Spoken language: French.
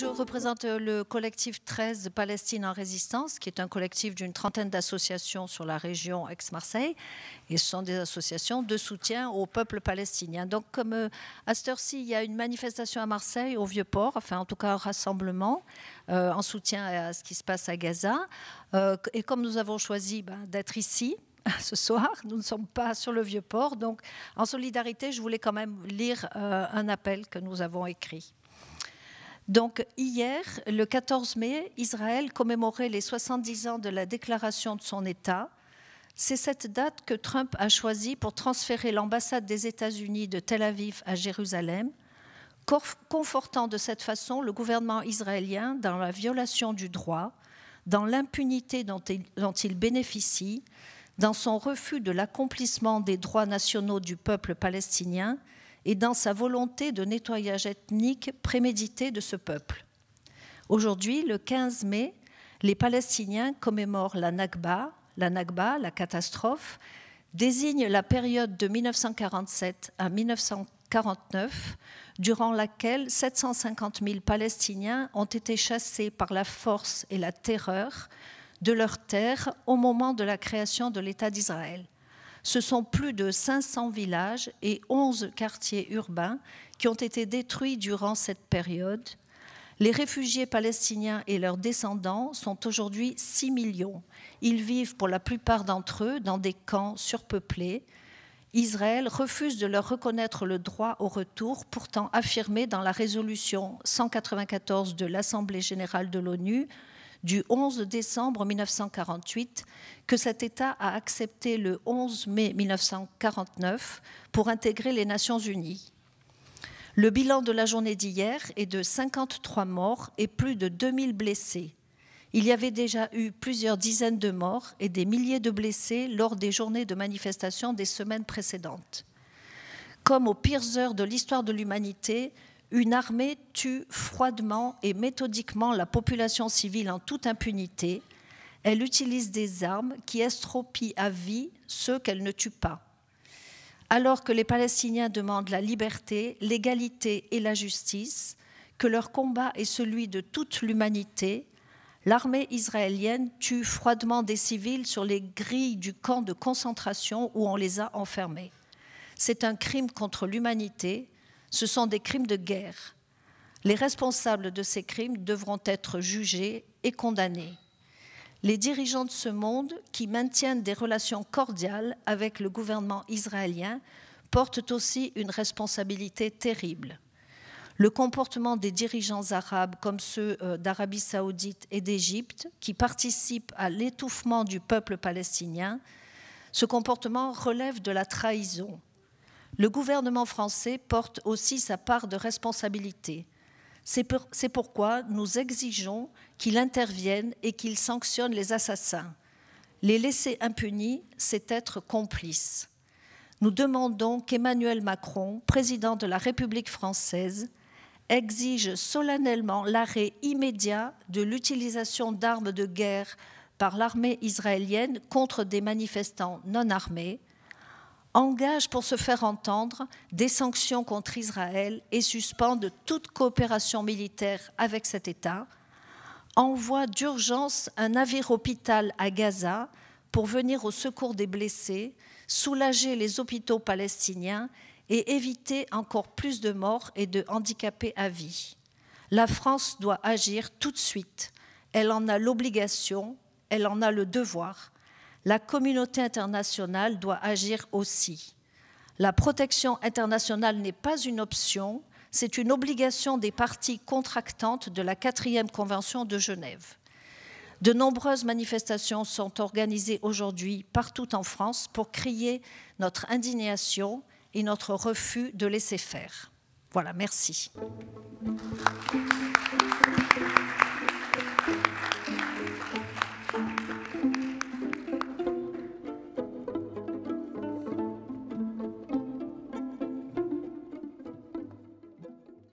je représente le collectif 13 Palestine en résistance, qui est un collectif d'une trentaine d'associations sur la région Aix-Marseille. Et ce sont des associations de soutien au peuple palestinien. Donc, comme à cette heure-ci, il y a une manifestation à Marseille, au Vieux-Port, enfin en tout cas un rassemblement en soutien à ce qui se passe à Gaza. Et comme nous avons choisi d'être ici, ce soir, nous ne sommes pas sur le Vieux-Port. Donc, en solidarité, je voulais quand même lire un appel que nous avons écrit. Donc, hier, le 14 mai, Israël commémorait les 70 ans de la déclaration de son État. C'est cette date que Trump a choisie pour transférer l'ambassade des États-Unis de Tel Aviv à Jérusalem, confortant de cette façon le gouvernement israélien dans la violation du droit, dans l'impunité dont il bénéficie, dans son refus de l'accomplissement des droits nationaux du peuple palestinien et dans sa volonté de nettoyage ethnique prémédité de ce peuple. Aujourd'hui, le 15 mai, les Palestiniens commémorent la Nakba. La Nakba, la catastrophe, désigne la période de 1947 à 1949, durant laquelle 750 000 Palestiniens ont été chassés par la force et la terreur de leurs terres au moment de la création de l'État d'Israël. Ce sont plus de 500 villages et 11 quartiers urbains qui ont été détruits durant cette période. Les réfugiés palestiniens et leurs descendants sont aujourd'hui 6 millions. Ils vivent pour la plupart d'entre eux dans des camps surpeuplés. Israël refuse de leur reconnaître le droit au retour, pourtant affirmé dans la résolution 194 de l'Assemblée générale de l'ONU du 11 décembre 1948, que cet État a accepté le 11 mai 1949 pour intégrer les Nations unies. Le bilan de la journée d'hier est de 53 morts et plus de 2000 blessés. Il y avait déjà eu plusieurs dizaines de morts et des milliers de blessés lors des journées de manifestation des semaines précédentes. Comme aux pires heures de l'histoire de l'humanité, une armée tue froidement et méthodiquement la population civile en toute impunité. Elle utilise des armes qui estropient à vie ceux qu'elle ne tue pas. Alors que les Palestiniens demandent la liberté, l'égalité et la justice, que leur combat est celui de toute l'humanité, l'armée israélienne tue froidement des civils sur les grilles du camp de concentration où on les a enfermés. C'est un crime contre l'humanité. Ce sont des crimes de guerre. Les responsables de ces crimes devront être jugés et condamnés. Les dirigeants de ce monde, qui maintiennent des relations cordiales avec le gouvernement israélien, portent aussi une responsabilité terrible. Le comportement des dirigeants arabes, comme ceux d'Arabie saoudite et d'Égypte, qui participent à l'étouffement du peuple palestinien, ce comportement relève de la trahison. Le gouvernement français porte aussi sa part de responsabilité. C'est pourquoi nous exigeons qu'il intervienne et qu'il sanctionne les assassins. Les laisser impunis, c'est être complice. Nous demandons qu'Emmanuel Macron, président de la République française, exige solennellement l'arrêt immédiat de l'utilisation d'armes de guerre par l'armée israélienne contre des manifestants non armés, engage pour se faire entendre des sanctions contre Israël et suspende toute coopération militaire avec cet État, envoie d'urgence un navire-hôpital à Gaza pour venir au secours des blessés, soulager les hôpitaux palestiniens et éviter encore plus de morts et de handicapés à vie. La France doit agir tout de suite. Elle en a l'obligation, elle en a le devoir. La communauté internationale doit agir aussi. La protection internationale n'est pas une option, c'est une obligation des parties contractantes de la 4e Convention de Genève. De nombreuses manifestations sont organisées aujourd'hui partout en France pour crier notre indignation et notre refus de laisser faire. Voilà, merci.